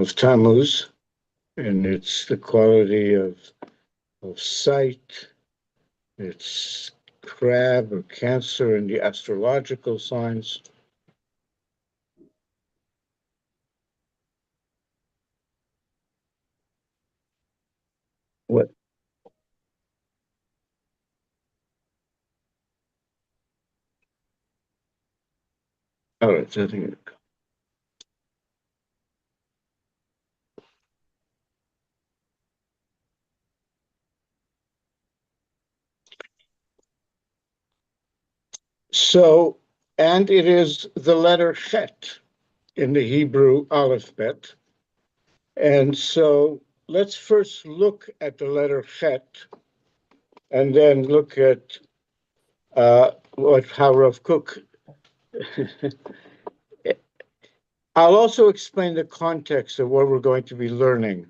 of Tammuz, and it's the quality of sight. It's crab or Cancer in the astrological signs. What? All right, I think. So, and it is the letter Chet in the Hebrew alphabet. And so let's first look at the letter Chet and then look at how Rav Kook. I'll also explain the context of what we're going to be learning.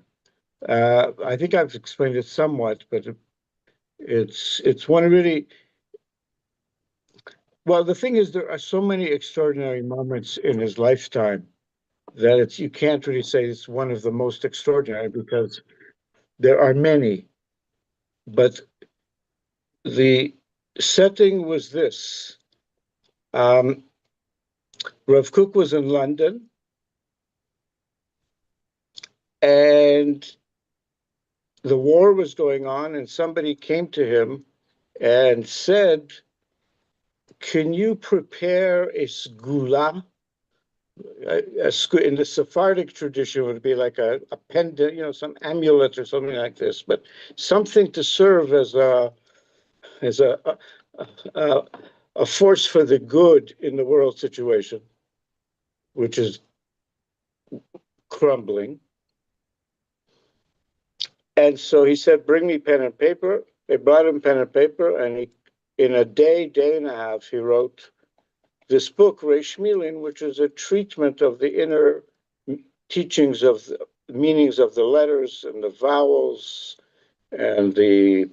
I think I've explained it somewhat, but it's one really. Well, the thing is, there are so many extraordinary moments in his lifetime that you can't really say it's one of the most extraordinary because there are many. But the setting was this. Rav Kook was in London, and the war was going on, and somebody came to him and said, can you prepare a sgula? In the Sephardic tradition, it would be like a pendant, some amulet or something like this, but something to serve as a force for the good in the world situation, which is crumbling. And so he said, bring me pen and paper. They brought him pen and paper, and in a day and a half, he wrote this book, Reish Milin, which is a treatment of the inner teachings of the meanings of the letters and the vowels and the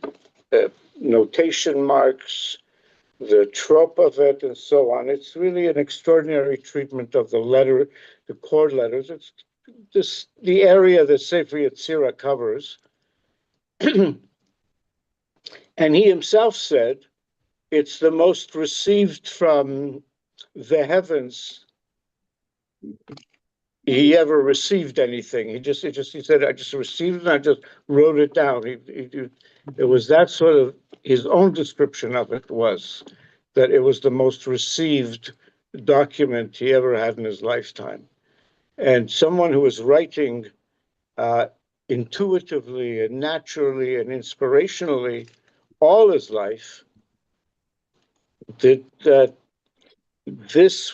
notation marks, the trope of it, and so on. It's really an extraordinary treatment of the letter, the chord letters. It's the area that Sefer Yetzirah covers. And he himself said, it's the most received from the heavens he ever received anything. He said, I just received it and I just wrote it down. It was that sort of, his own description of it was that it was the most received document he ever had in his lifetime. And someone who was writing intuitively and naturally and inspirationally all his life, that this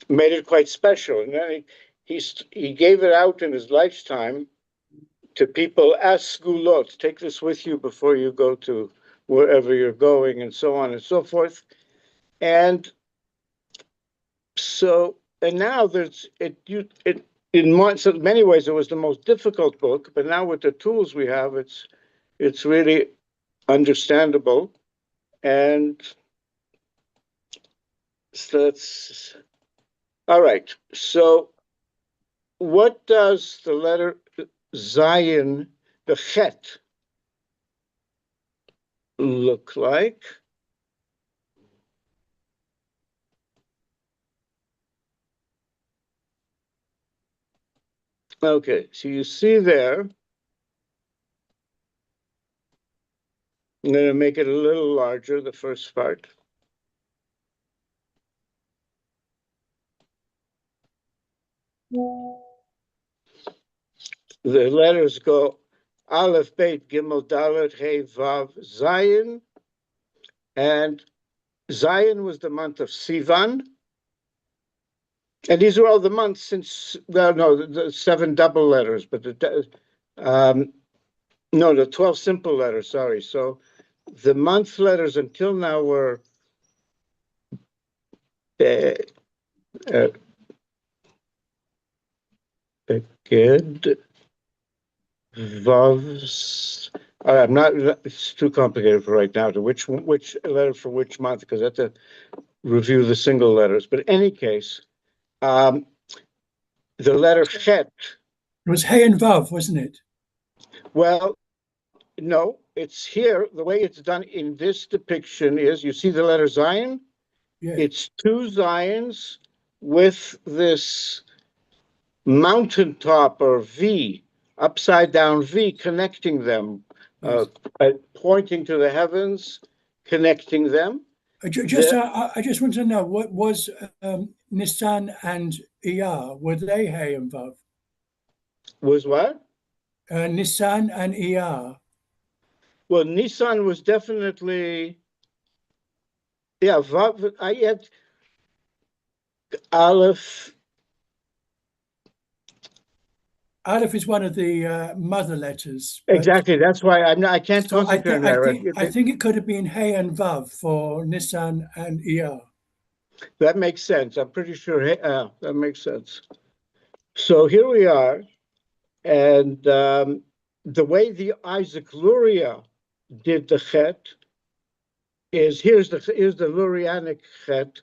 made it quite special. And then he gave it out in his lifetime to people as sgulot. Take this with you before you go to wherever you're going, and so on and so forth. And so, and now in many ways it was the most difficult book, but now with the tools we have, it's really understandable. And so that's all right. So what does the letter Zion, the Chet, look like? Okay, so you see there, I'm going to make it a little larger, the first part. The letters go Aleph, Beit, Gimel, Dalet, Hey, Vav, Zion. And Zion was the month of Sivan. And these are all the months since, well, no, the 7 double letters, but the 12 simple letters, sorry. So the month letters until now were Beged, Vavs. I'm not, it's too complicated for right now to which letter for which month, because I have to review the single letters. But in any case, The letter chet. It was Hey and Vav, wasn't it? Well, no, it's here. The way it's done in this depiction is you see the letter Zion? Yeah. It's two Zions with this mountaintop or V, upside down V, connecting them, Yes. pointing to the heavens, connecting them. I just want to know what was Nissan and Iyar, were they Hey and Vav? Was what? Nissan and Iyar. Well, Nissan was definitely, yeah, Vav, I had Aleph. Aleph is one of the mother letters, but Exactly. That's why I can't so concentrate on that. I think it could have been Hey and Vav for Nissan and Iyar. That makes sense. I'm pretty sure that makes sense. So here we are, and the way the Isaac Luria did the chet is here's the Lurianic chet.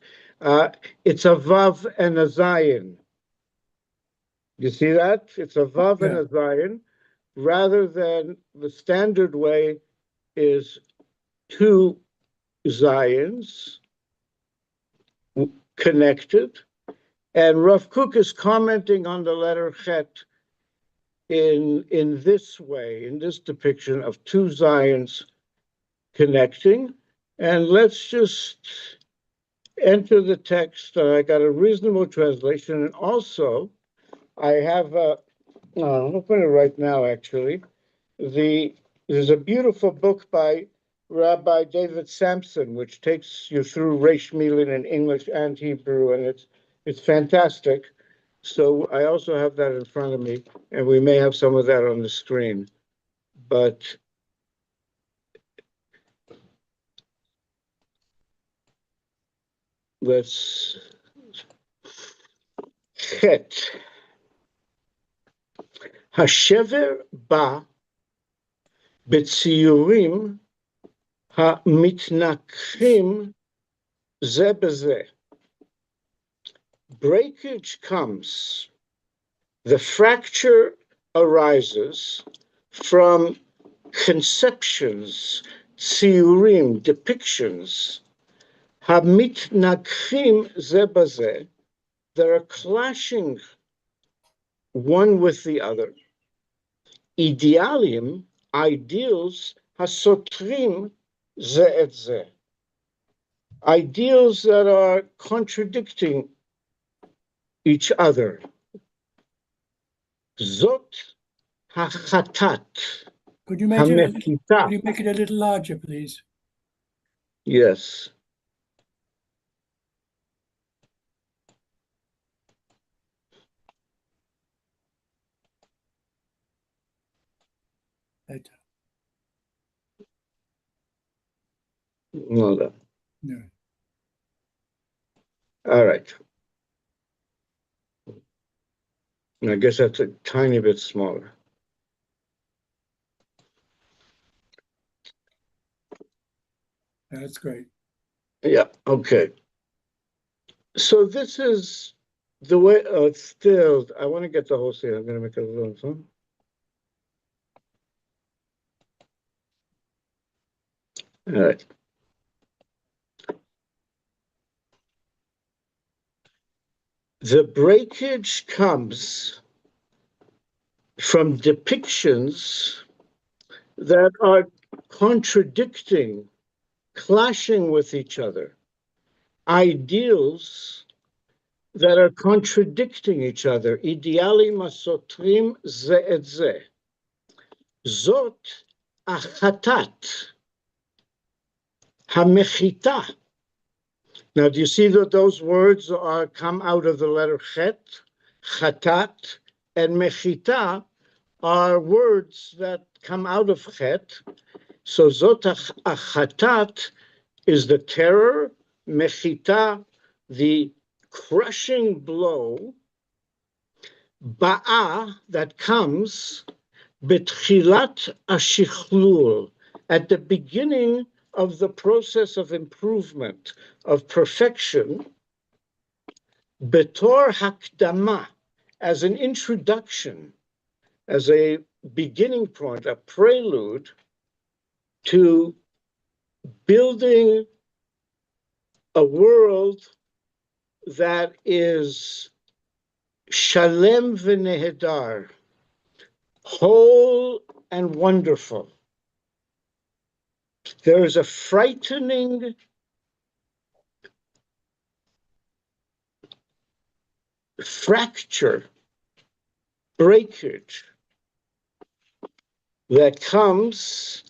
It's a vav and a zayin. You see that? It's a vav and Yeah. a zayin, rather than the standard way is two zayins connected. And Rav Kook is commenting on the letter chet in this way, in this depiction of two Zions connecting. And let's just enter the text. I got a reasonable translation. And also, I have, I'll open it right now, actually. There's a beautiful book by Rabbi David Sampson, which takes you through Reish Milin in English and Hebrew, and it's fantastic. So I also have that in front of me, and we may have some of that on the screen. But let's chet. השבר בא בציורים המתנגחים זה בזה. Breakage comes, the fracture arises from conceptions, ציורים, depictions, המתנגחים זה בזה, that are clashing one with the other. Idealim, ideals, הסותרים זה את זה. Ideals that are contradicting each other. זאת החטאת, Could you make it a little larger, please? Yes. Better. No. No. All right. I guess that's a tiny bit smaller. That's great. Yeah, okay. So this is the way, still, I want to get the whole thing. I'm going to make it a little fun. All right. The breakage comes from depictions that are contradicting, clashing with each other, ideals that are contradicting each other, idealim asotrim ze et ze. Zot achatat, hamechita. Now, do you see that those words are come out of the letter chet, chatat, and mechita are words that come out of chet. So zot achatat is the terror, mechita, the crushing blow, ba'a, that comes, betchilat ashichlul, at the beginning of the process of improvement, of perfection, Betor hakdama, as an introduction, as a beginning point, a prelude to building a world that is shalem v'nehedar, whole and wonderful. There is a frightening fracture, breakage that comes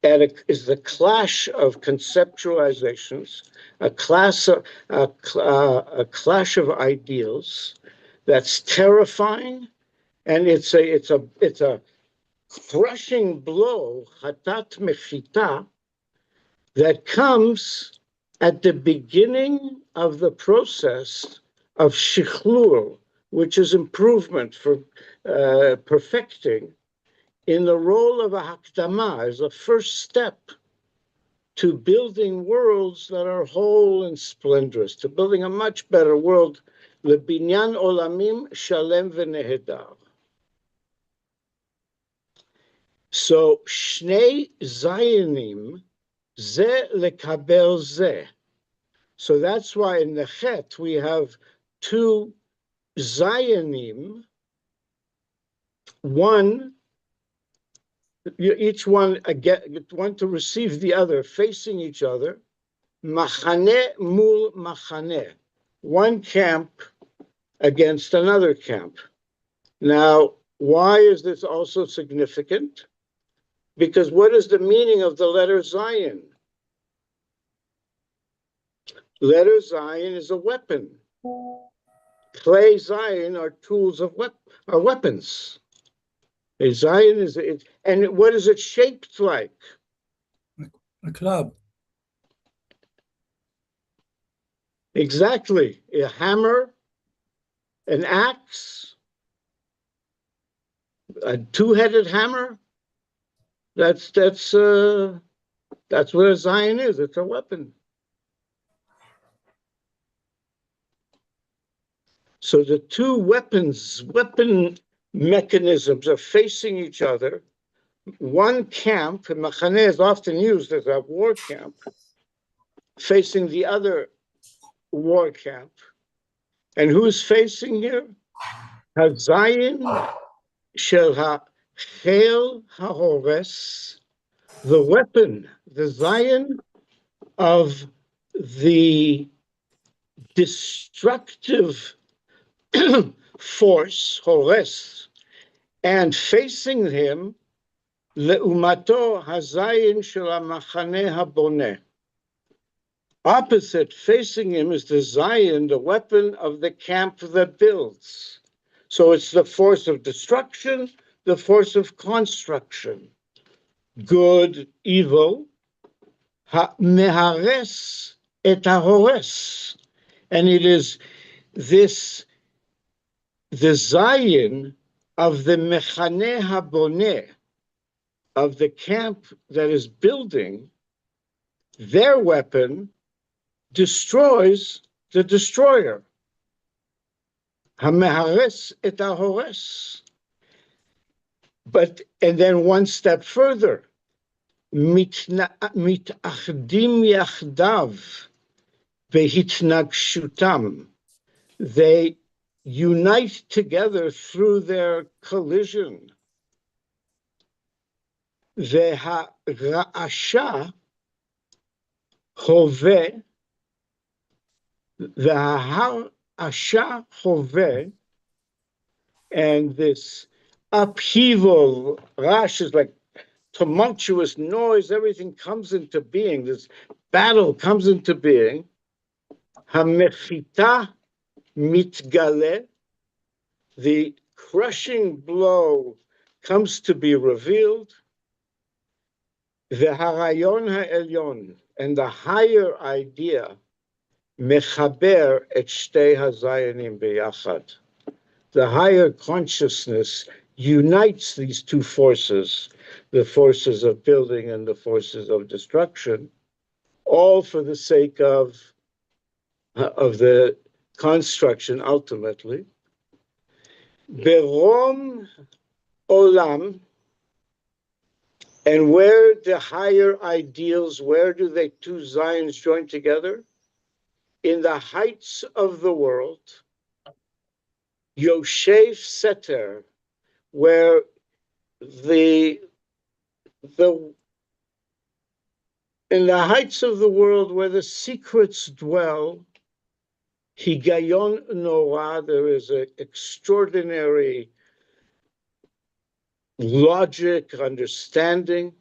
is the clash of conceptualizations, a clash of ideals that's terrifying, and it's a crushing blow, hatat mechita, that comes at the beginning of the process of shichlur, which is improvement for perfecting, in the role of a hakdama, as a first step to building worlds that are whole and splendorous, to building a much better world, lebinyan olamim shalem v'nehedar. So, shnei zayinim, ze lekabel ze. So that's why in the Chet we have two zayinim, one, each one to receive the other, facing each other, machane mul machane, one camp against another camp. Now, why is this also significant? Because what is the meaning of the letter Zayin? Letter Zayin is a weapon. Clay Zayin are tools of are weapons. A Zayin is, and what is it shaped like? A club. Exactly. A hammer, an axe, a two-headed hammer. That's what a Zayin is. It's a weapon. So the two weapon mechanisms are facing each other. One camp, and Machaneh is often used as a war camp, facing the other war camp. And who's facing here? Hazayin shel ha'chel ha'hores, the weapon, the Zayin of the destructive force, hores, and facing him, le'umato hazayin shel ha'machaneh haboneh. Opposite, facing him, is the Zayin, the weapon of the camp that builds. So it's the force of destruction, the force of construction. Good, evil, mehares et hahores. And it is this, the Zayin of the mechaneh haboneh, of the camp that is building, their weapon destroys the destroyer. Hamehares et hahores. And then one step further, mitachdim yachdav vehitnagshutam. They unite together through their collision. Vehara'asha hoveh, Asha Chove, and this upheaval, Rash is like tumultuous noise, everything comes into being, this battle comes into being. Hamechita mitgale, the crushing blow comes to be revealed. V'harayon ha'elyon, and the higher idea, mechaber et shtei hazayinim beyachad. The higher consciousness unites these two forces, the forces of building and the forces of destruction, all for the sake of the construction ultimately. Berom olam, and where the higher ideals, where do they two Zions join together? In the heights of the world, Yoshev Seter, where the in the heights of the world where the secrets dwell, Higayon Nora, there is an extraordinary logic, understanding.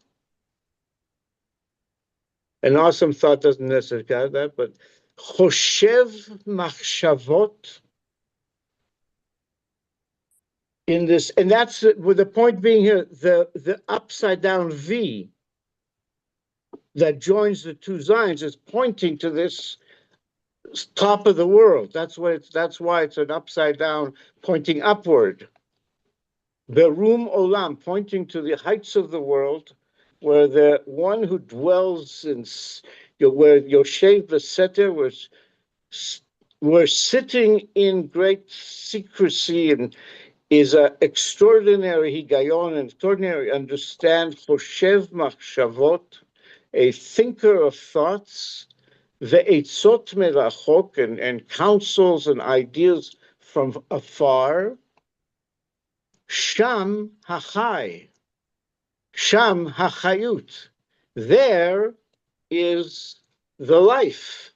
An awesome thought doesn't necessarily have that, but Choshev Machshavot, in this, and that's with the point being here, the upside down V that joins the two Zions is pointing to this top of the world. That's why it's an upside down pointing upward. Berum Olam, pointing to the heights of the world, where the one who dwells in, where Yoshev the Seter was, we're sitting in great secrecy and is an extraordinary higayon, an extraordinary understand, Choshev Machshavot, a thinker of thoughts, ve'etzot merachok, and counsels and ideas from afar, Sham hachai, Sham hachayut, there is the life,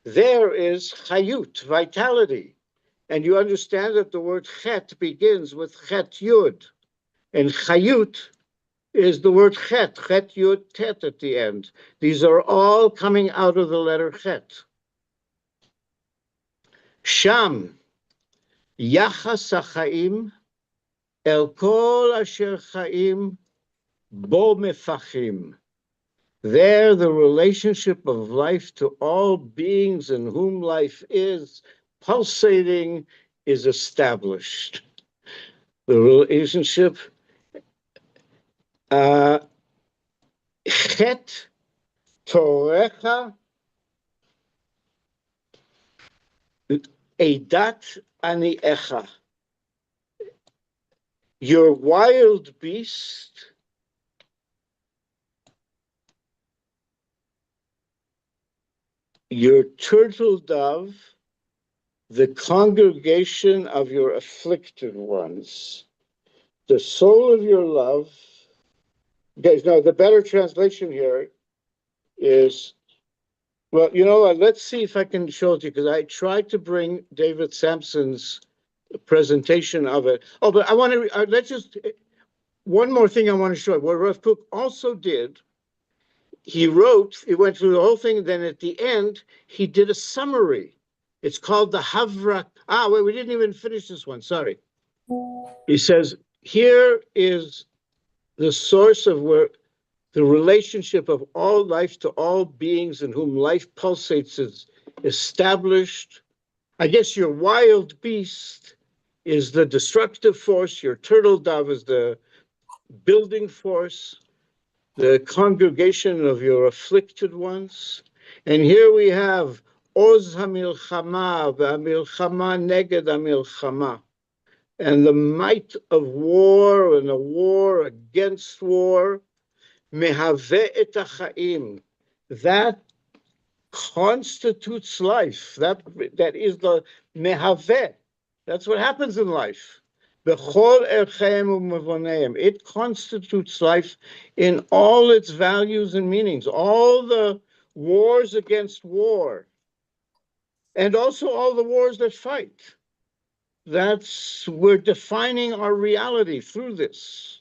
there is chayut, vitality. And you understand that the word chet begins with chet yud, and chayut is the word chet yud tet at the end. These are all coming out of the letter chet. Sham, yachas hachaim, el kol asher chaim bo mefachim. There, the relationship of life to all beings in whom life is pulsating is established. The relationship, chet torecha edat ani echa. Your wild beast your turtle dove, the congregation of your afflicted ones, the soul of your love. Guys, no, the better translation here is, well, you know what, let's see if I can show it to you, because I tried to bring David Sampson's presentation of it. Oh, but I want to, let's just, one more thing I want to show you. What Rav Kook also did, he wrote, he went through the whole thing, then at the end, he did a summary. It's called the Havrak. Wait, we didn't even finish this one, sorry. He says, here is the source of where the relationship of all life to all beings in whom life pulsates is established. I guess your wild beast is the destructive force, your turtle dove is the building force, the congregation of your afflicted ones. And here we have Oz HaMilchama, VaMilchama Neged HaMilchama, and the might of war and a war against war, Mehave et HaChaim, that constitutes life. That is the Mehave. That's what happens in life. It constitutes life in all its values and meanings, all the wars against war, and also all the wars that fight. We're defining our reality through this.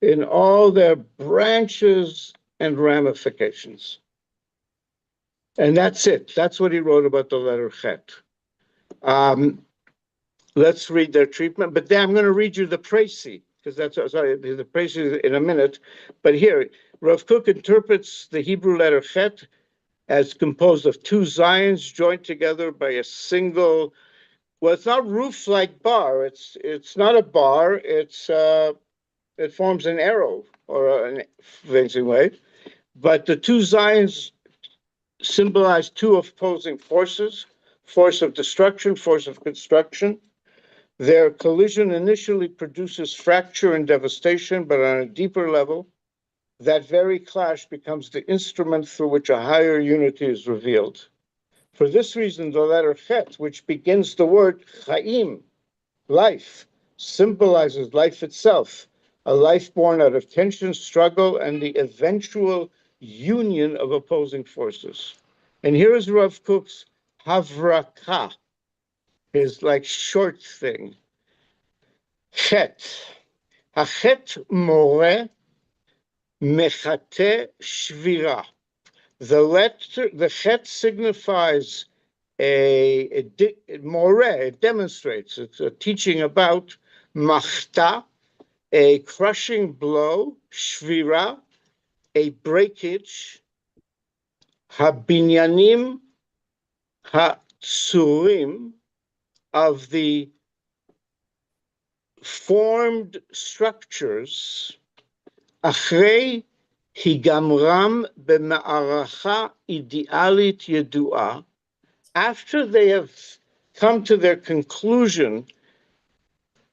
In all their branches and ramifications. And that's it. That's what he wrote about the letter Chet. Let's read their treatment, but then I'm going to read you the précis, because that's, sorry, the précis in a minute. But here, Rav Kook interprets the Hebrew letter Chet as composed of two Zions joined together by a single, well, it's not roof-like bar. It's not a bar. It forms an arrow or an fancy way. But the two Zions symbolize two opposing forces, force of destruction, force of construction. Their collision initially produces fracture and devastation, but on a deeper level, that very clash becomes the instrument through which a higher unity is revealed. For this reason, the letter Chet, which begins the word Chaim, life, symbolizes life itself, a life born out of tension, struggle, and the eventual union of opposing forces. And here is Rav Kook's Havraka, his like short thing. Chet. Hachet more mechate shvira. The chet signifies more, it demonstrates, it's a teaching about machta, a crushing blow, shvira, a breakage, habinyanim hatsurim, of the formed structures, achrei higamram b'ma'aracha idealit yedua, after they have come to their conclusion,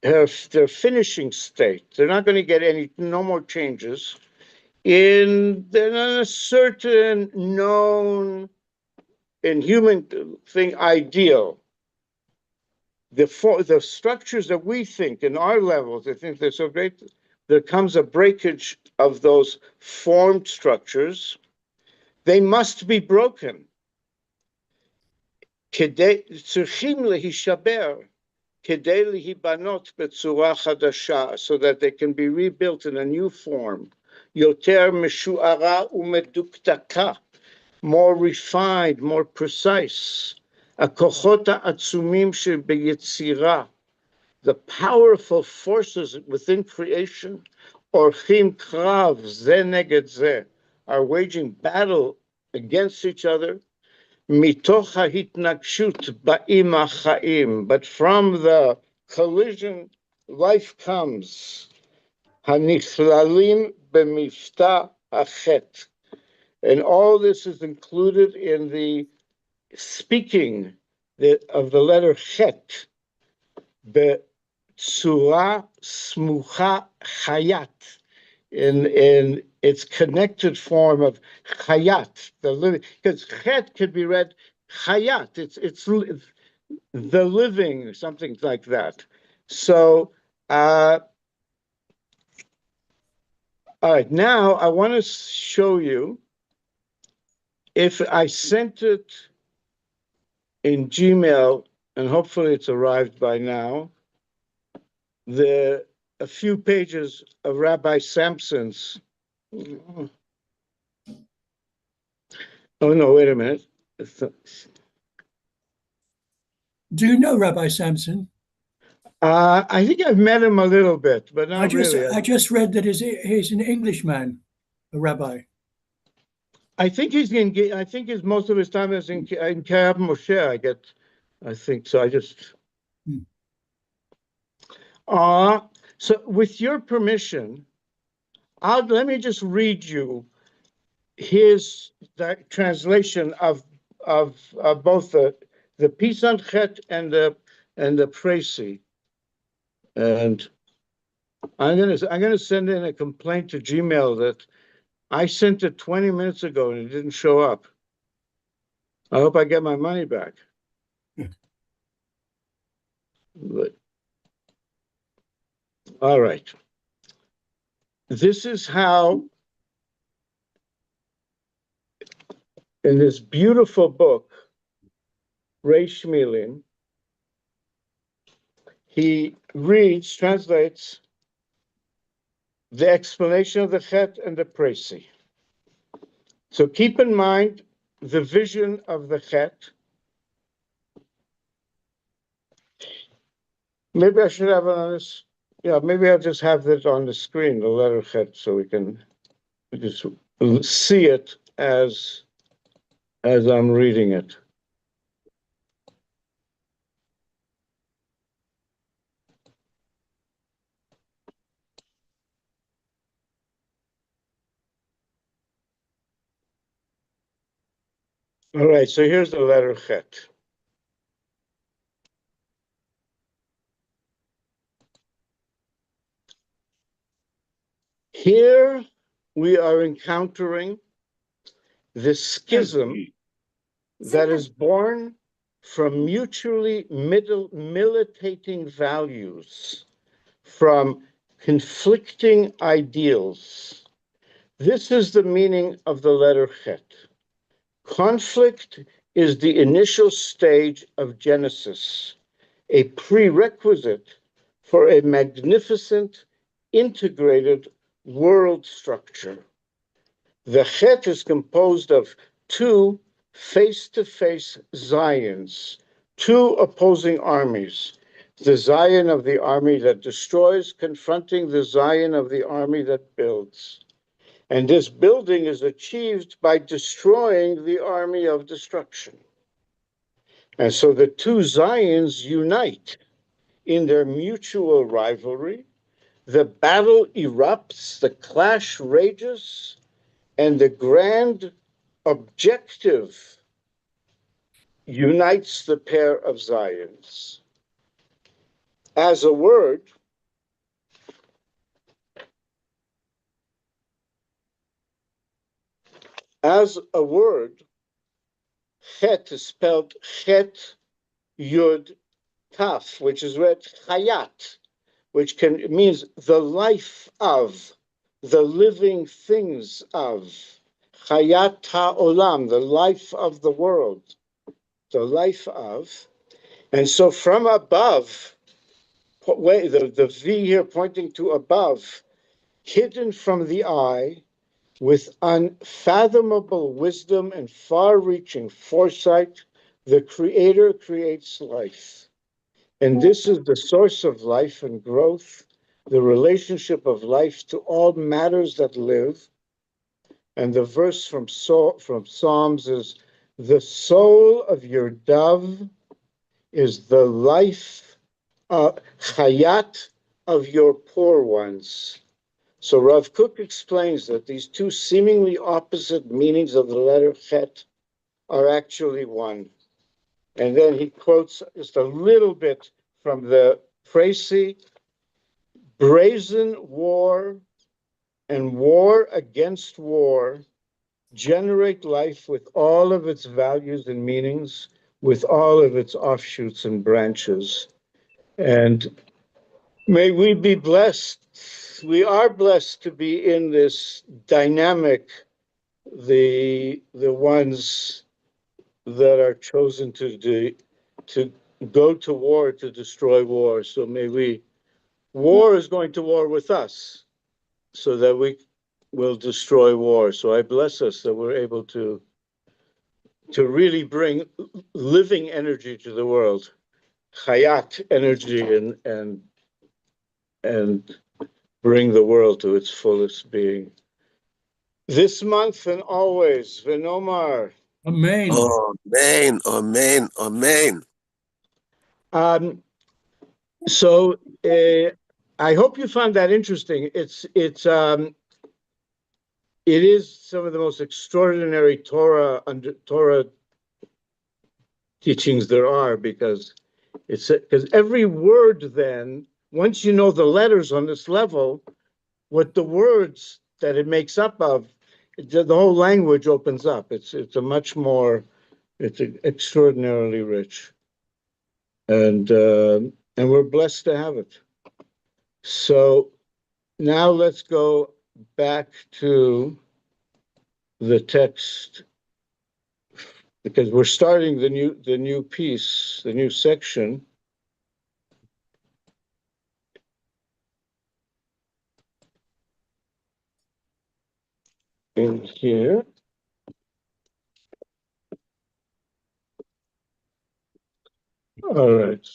their finishing state, they're not going to get no more changes, in a certain known, in human thing, ideal. The structures that we think in our levels, I think they're so great, there comes a breakage of those formed structures. They must be broken. צריכים להישבר כדי להיבנות בצורה חדשה, so that they can be rebuilt in a new form, יותר משוערה ומדוקדקה, more refined, more precise. הכוחות העצומים שביצירה, the powerful forces within creation, עורכים קרב זה נגד זה, are waging battle against each other, מתוך ההתנגשות באים החיים, but from the collision, life comes, הנכללים במבטא החטא. And all this is included in the speaking of the letter Chet, בצורה סמוכה חיית, in its connected form of chayat, the living, because chet could be read chayat, it's the living, something like that. So, all right, now I want to show you, if I sent it in Gmail, and hopefully it's arrived by now, a few pages of Rabbi Sampson's. Oh, no, wait a minute. Do you know Rabbi Sampson? I think I've met him a little bit, but not really. I just read that he's an Englishman, a rabbi. I think most of his time is in Kiryat Moshe, I think so. I just. So with your permission, let me just read you his translation of both the Pisan Chet and the Presi. And I'm gonna send in a complaint to Gmail that I sent it 20 minutes ago and it didn't show up. I hope I get my money back. But, all right. This is how, in this beautiful book, Reish Milin, he translates the explanation of the Chet and the Presi. So keep in mind the vision of the Chet. Maybe I should have it on this. Yeah, maybe I'll just have that on the screen, the letter Chet, so we can just see it as I'm reading it. All right, so here's the letter Chet. Here we are encountering the schism that is born from mutually militating values, from conflicting ideals. This is the meaning of the letter Chet. Conflict is the initial stage of Genesis, a prerequisite for a magnificent, integrated world structure. The Chet is composed of two face-to-face Zions, two opposing armies. The Zion of the army that destroys, confronting the Zion of the army that builds. And this building is achieved by destroying the army of destruction. And so the two Zions unite in their mutual rivalry. The battle erupts, the clash rages, and the grand objective unites the pair of Zions. As a word, Chet is spelled Chet Yud Taf, which is read Chayat, which means the life of, the living things of. Chayat ha'olam, the life of the world, the life of. And so from above, the V here pointing to above, hidden from the eye, with unfathomable wisdom and far-reaching foresight, the Creator creates life. And this is the source of life and growth, the relationship of life to all matters that live. And the verse from Psalms is, the soul of your dove is the life, chayat of your poor ones. So Rav Kook explains that these two seemingly opposite meanings of the letter Chet are actually one. And then he quotes just a little bit from the Précis, brazen war and war against war generate life with all of its values and meanings, with all of its offshoots and branches. And may we be blessed. We are blessed to be in this dynamic, the ones that are chosen to go to war to destroy war. So may we, war is going to war with us so that we will destroy war. So I bless us that we're able to really bring living energy to the world, chayat energy, and bring the world to its fullest being. This month and always, Venomar. Amen. Amen, amen, amen. So I hope you found that interesting. It is some of the most extraordinary Torah teachings there are, because every word, then, once you know the letters on this level, what the words that it makes up of, the whole language opens up. It's extraordinarily rich, and we're blessed to have it. So now let's go back to the text, because we're starting the new piece, the new section. In here. All right.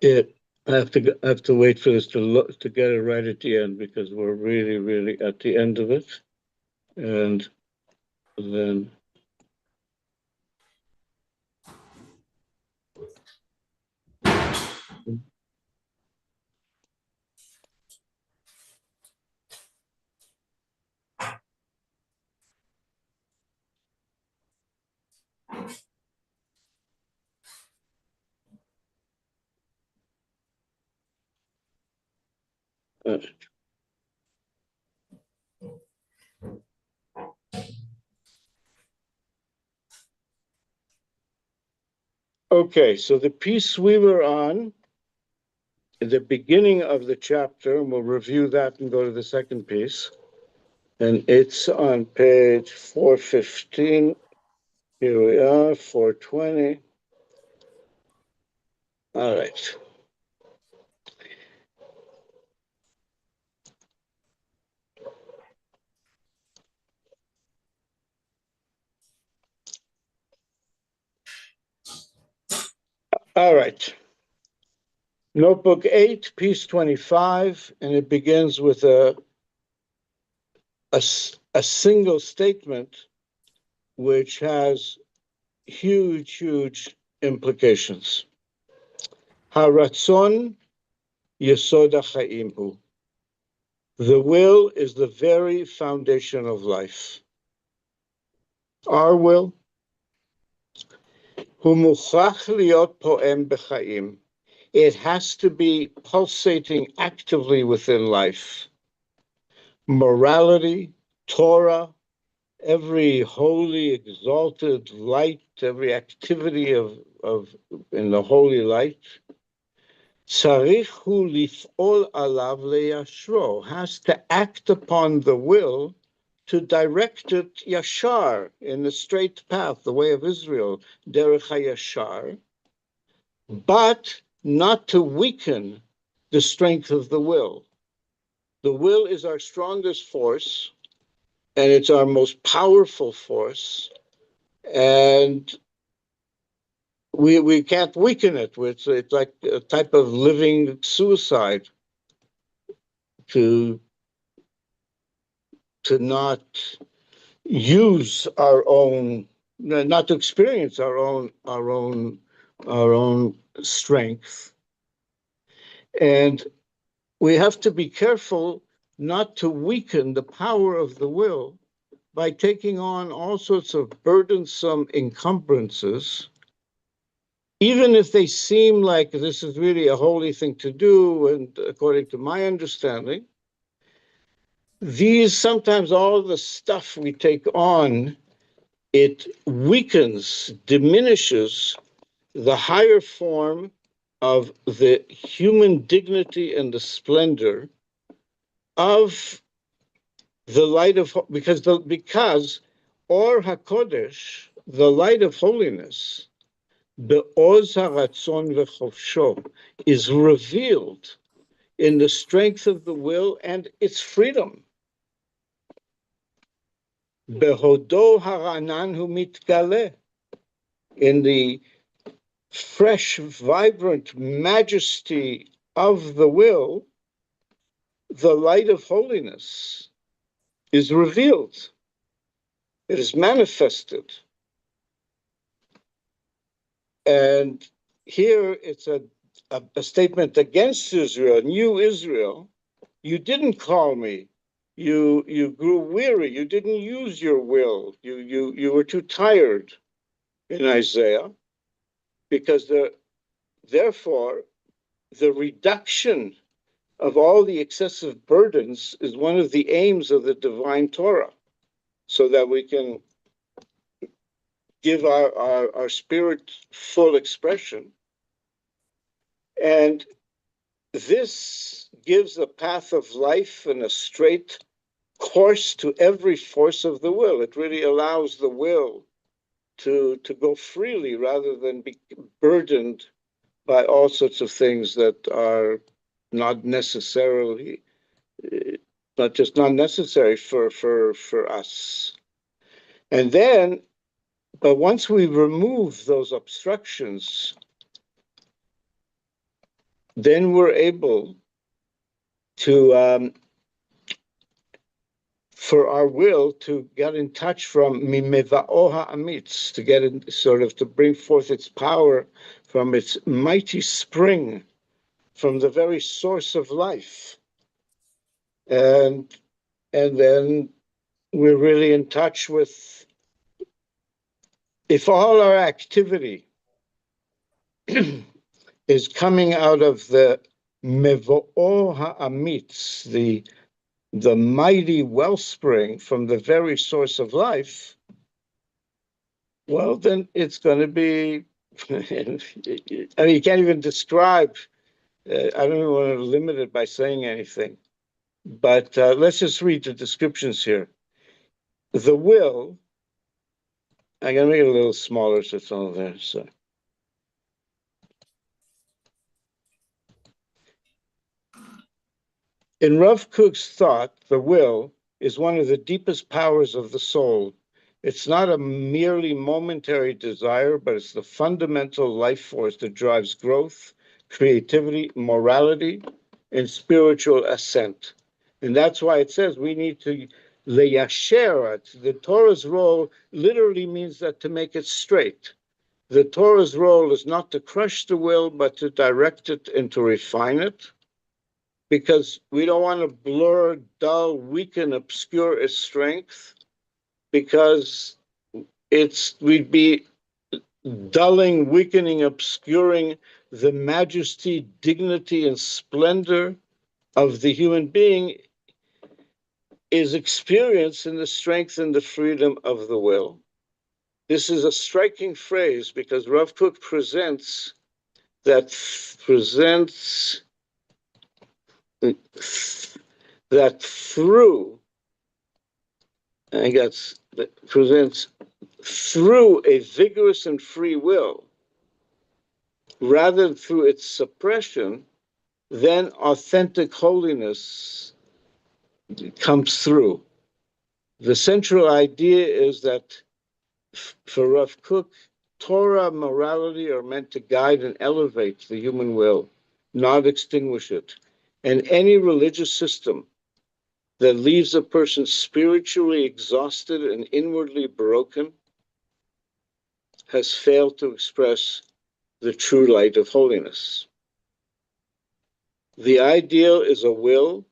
I have to wait for this to get it right at the end, because we're really at the end of it, and then Okay, so the piece we were on, the beginning of the chapter, and we'll review that and go to the second piece. And it's on page 415. Here we are, 420. All right. All right. Notebook 8, piece 25, and it begins with a single statement which has huge implications. Haratzon yesod ha'chaim hu. The will is the very foundation of life. Our will, hu muchach liot poem b'chaim. It has to be pulsating actively within life. Morality, Torah, every holy, exalted light, every activity of in the holy light, tzarich hu lif'ol alav leyashro, has to act upon the will to direct it yashar, in the straight path, the way of Israel, derech hayashar, but not to weaken the strength of the will. The will is our strongest force, and it's our most powerful force, and we can't weaken it. It's like a type of living suicide to not use our own, not to experience our own strength. And we have to be careful not to weaken the power of the will by taking on all sorts of burdensome encumbrances, even if they seem like this is really a holy thing to do, and according to my understanding, these sometimes all the stuff we take on, it weakens, diminishes the higher form of the human dignity and the splendor of the light of, because Or HaKodesh, the light of holiness, be'oz haratzon v'chofsho, is revealed in the strength of the will and its freedom. Behodo haranan hu mitgaleh, in the fresh, vibrant majesty of the will, the light of holiness is revealed. It is manifested. And here it's a statement against Israel. New Israel, you didn't call me. You grew weary. You didn't use your will. You were too tired in Isaiah, because therefore the reduction of all the excessive burdens is one of the aims of the divine Torah, so that we can give our spirit full expression. And this gives a path of life and a straight course to every force of the will. It really allows the will to go freely rather than be burdened by all sorts of things that are not necessarily, not necessary for us. And then, but once we remove those obstructions, then we're able to, for our will to get in touch from mimeva'oha amitz, to get in, sort of to bring forth its power from its mighty spring, from the very source of life. And then we're really in touch with, if all our activity is coming out of the mevo'or ha'amitz, the mighty wellspring from the very source of life, well, then it's going to be, I mean, you can't even describe, I don't even want to limit it by saying anything, but let's just read the descriptions here. The will, I'm going to make it a little smaller so it's all there. So. In Rav Kook's thought, the will is one of the deepest powers of the soul. It's not a merely momentary desire, but it's the fundamental life force that drives growth, creativity, morality, and spiritual ascent. And that's why it says we need to leyasher it. The Torah's role literally means that to make it straight. The Torah's role is not to crush the will, but to direct it and to refine it, because we don't want to blur, dull, weaken, obscure its strength, because we'd be dulling, weakening, obscuring the majesty, dignity, and splendor of the human being is experienced in the strength and the freedom of the will. This is a striking phrase because Rav Kook presents that through, that presents through a vigorous and free will, rather than through its suppression, then authentic holiness comes through. The central idea is that for Rav Kook, Torah, morality are meant to guide and elevate the human will, not extinguish it. And any religious system that leaves a person spiritually exhausted and inwardly broken has failed to express the true light of holiness. The ideal is a will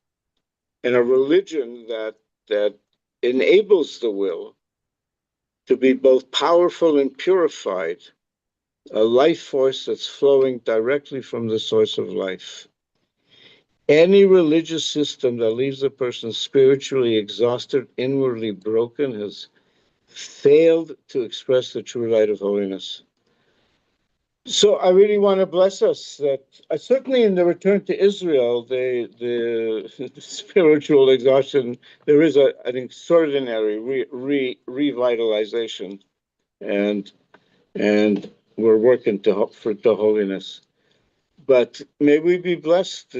and a religion that enables the will to be both powerful and purified, a life force that's flowing directly from the source of life. Any religious system that leaves a person spiritually exhausted, inwardly broken, has failed to express the true light of holiness. So I really want to bless us that certainly in the return to Israel, the spiritual exhaustion, there is an extraordinary revitalization, and we're working to holiness. But may we be blessed.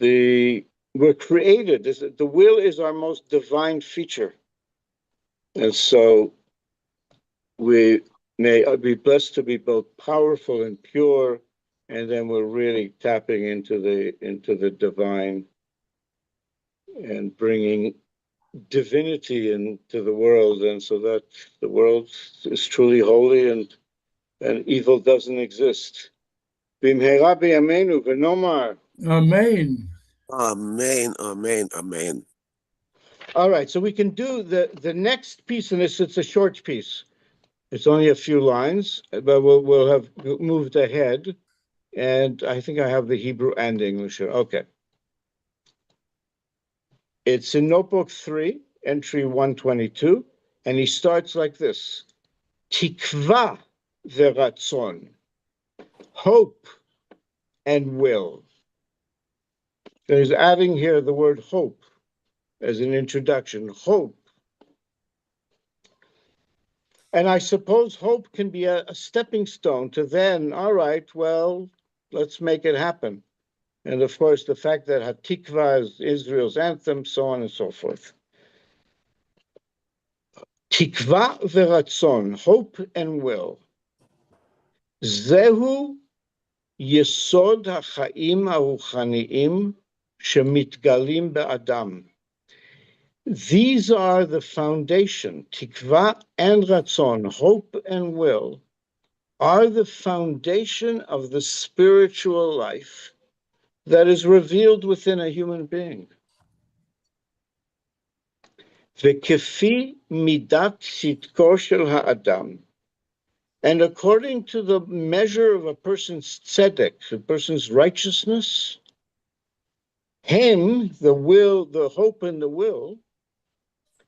We're created. The will is our most divine feature, and so we may be blessed to be both powerful and pure, and then we're really tapping into the divine and bringing divinity into the world, and so that the world is truly holy and evil doesn't exist. B'mhera b'yameinu v'nomar. Amen. Amen, amen, amen. All right, so we can do the next piece in this. It's a short piece. It's only a few lines, but we'll have moved ahead, and I think I have the Hebrew and English here. Okay. It's in Notebook 3, entry 122, and he starts like this. Tikva v'ratzon, hope and will. So he's adding here the word hope as an introduction, hope. And I suppose hope can be a stepping stone to then, all right, well, let's make it happen. And of course, the fact that Hatikva is Israel's anthem, so on and so forth. Tikva v'ratzon, hope and will. Zehu yesod ha'chaim ha'ruchaniim shemitgalim be'adam. These are the foundation, tikva and ratzon, hope and will, are the foundation of the spiritual life that is revealed within a human being. V'kefi midat sitko shel ha'adam, and according to the measure of a person's tzedek, a person's righteousness, Hem, the will, the hope and the will,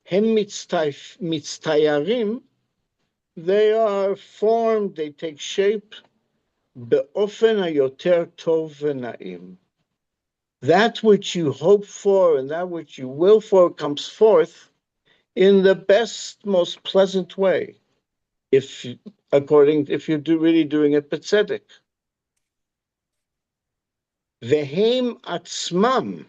hem mitztayarim, they are formed, they take shape, be'ofen hayoter tov v'na'im. That which you hope for and that which you will for comes forth in the best, most pleasant way, if you're really doing it b'tzedek. Vehem atzmam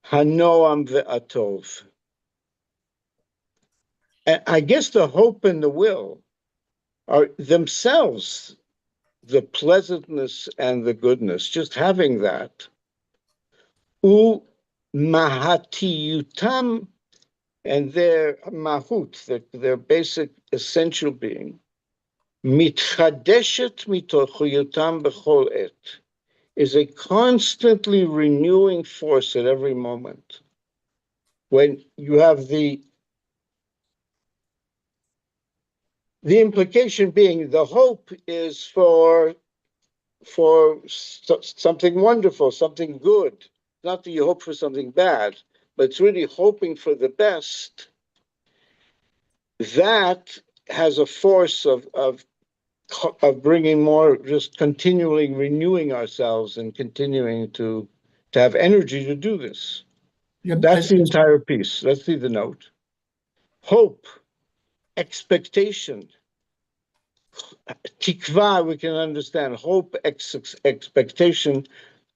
hanoam ve'atov. And I guess the hope and the will are themselves the pleasantness and the goodness, just having that. U mahatiyutam, and their mahut, their basic essential being, mitchadeshet mitochuyutam bechol et, is a constantly renewing force at every moment. When you have the implication being the hope is for something wonderful, something good. Not that you hope for something bad, but it's really hoping for the best. That has a force of bringing more, just continually renewing ourselves and continuing to have energy to do this. Yeah, That's the entire piece. Let's see the note. Hope, expectation, tikva, we can understand. Hope, expectation,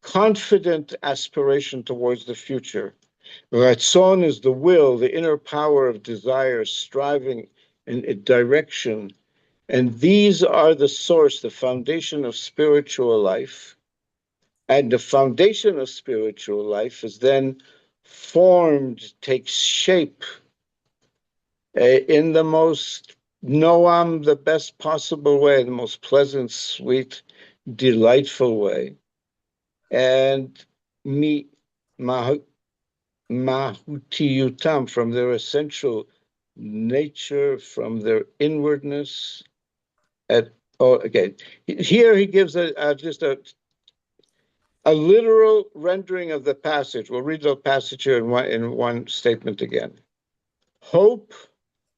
confident aspiration towards the future. Ratzon is the will, the inner power of desire, striving in a direction. And these are the source, the foundation of spiritual life. And the foundation of spiritual life is then formed, takes shape in the most noam, the best possible way, the most pleasant, sweet, delightful way. And mahutiyutam, from their essential nature, from their inwardness. Here he gives just a literal rendering of the passage. We'll read the passage here in one statement again. Hope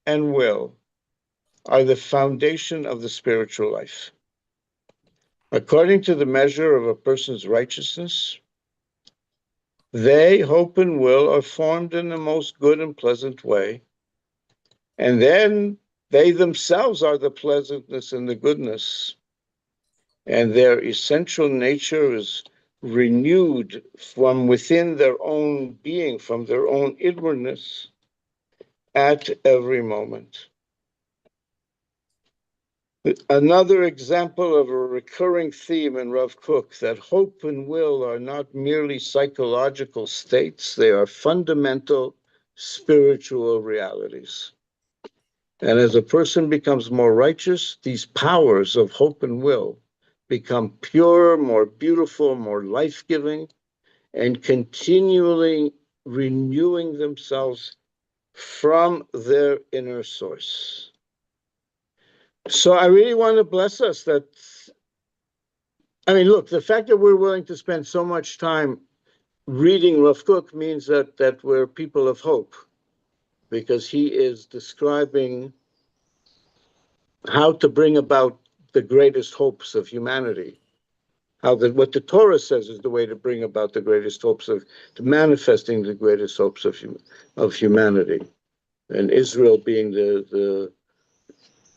and will are the foundation of the spiritual life. According to the measure of a person's righteousness, they, hope and will, are formed in the most good and pleasant way. And then they themselves are the pleasantness and the goodness. And their essential nature is renewed from within their own being, from their own inwardness at every moment. Another example of a recurring theme in Rav Kook, that hope and will are not merely psychological states, they are fundamental spiritual realities. And as a person becomes more righteous, these powers of hope and will become purer, more beautiful, more life-giving, and continually renewing themselves from their inner source. So I really want to bless us that, look, the fact that we're willing to spend so much time reading Rav Kook means that we're people of hope, because he is describing how to bring about the greatest hopes of humanity. What the Torah says is the way to bring about the greatest hopes to manifesting the greatest hopes of humanity, and Israel being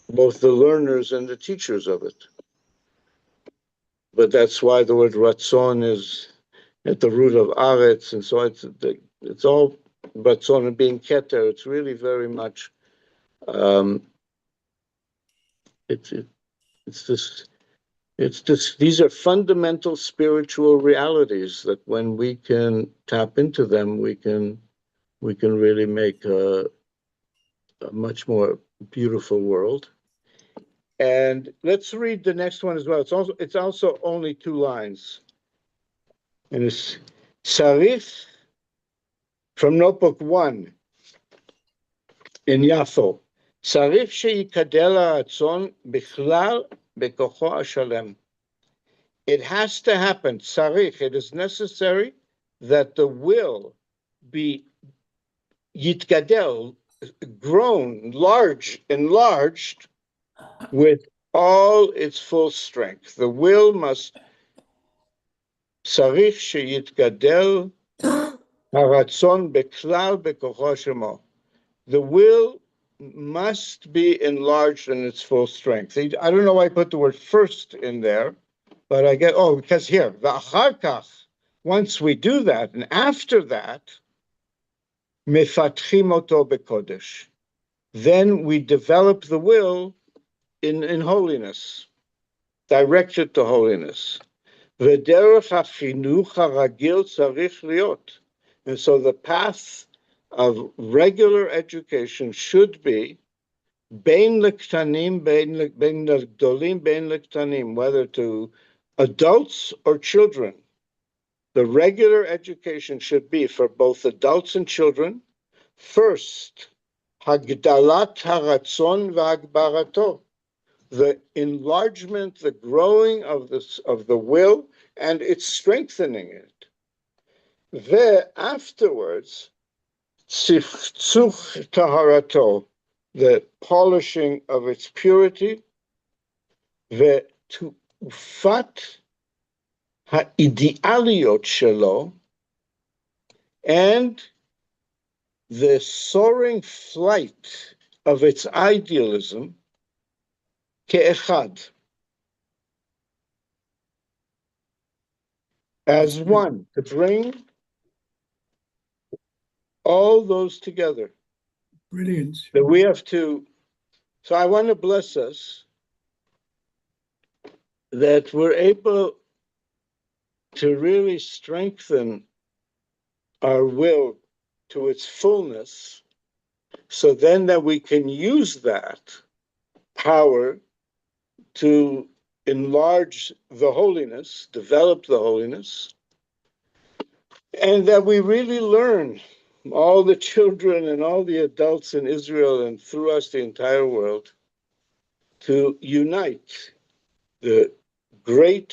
both the learners and the teachers of it. But that's why the word ratzon is at the root of aretz, and so it's all ratzon and being keter. It's really very much these are fundamental spiritual realities that when we can tap into them, we can really make a much more beautiful world. And let's read the next one as well. It's also only 2 lines. And it's Sarif from notebook 1 in Yafo. Sarif sheikadel haratzon bichlal bekocho hashalem. it has to happen. Tzarich, it is necessary that the will be yitgadel, grown, enlarged with all its full strength. The will must tzarich sheyitgadel haratzon beklal bekocho shemo. The will must be enlarged in its full strength. I don't know why I put the word first in there, but I get, because here, v'achar kach, once we do that, and after that, mefatchim oto bekodesh, then we develop the will in holiness, directed to holiness. V'derech hachinuch haragil tzarich liot. And so the path of regular education should be bein lektanim, bein legdolim, bein lektanim, whether to adults or children. The regular education should be for both adults and children. First, hagdalat haratzon v'hagbarato, the enlargement, the growing of the will, and its strengthening it. Afterwards, tziftzuf taharato, the polishing of its purity, ve'tufat ha'idealiot shelo, and the soaring flight of its idealism, ke'echad, as one, to bring all those together. Brilliant. That we have to, so I want to bless us that we're able to really strengthen our will to its fullness, so then that we can use that power to enlarge the holiness, develop the holiness, and that we really learn, all the children and all the adults in Israel and through us the entire world, to unite the great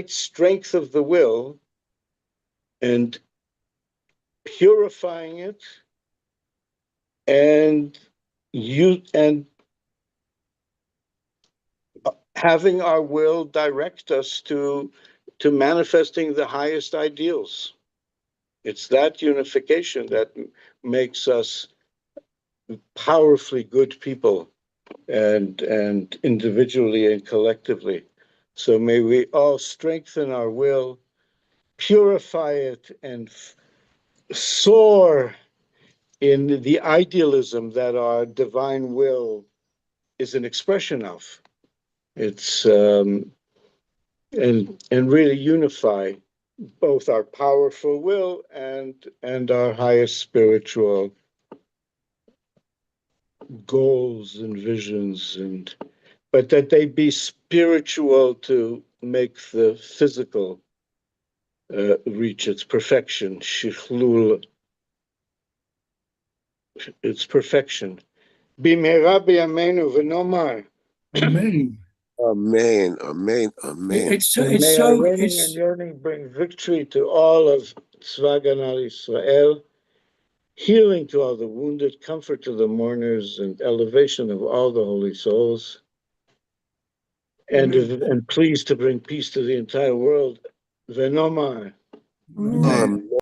strength of the will and purifying it and having our will direct us to manifesting the highest ideals. It's that unification that makes us powerfully good people, and individually and collectively. So may we all strengthen our will, purify it, and soar in the idealism that our divine will is an expression of. It's and really unify both our powerful will and our highest spiritual goals and visions, but that they be spiritual to make the physical reach its perfection, shichlul, its perfection. B'meira b'yameinu v'nomar. Amen. Amen. Amen. Amen. May our reigning and yearning bring victory to all of Tzva Ganal Yisrael, healing to all the wounded, comfort to the mourners, and elevation of all the holy souls, and pleased to bring peace to the entire world. Venomar. Amen.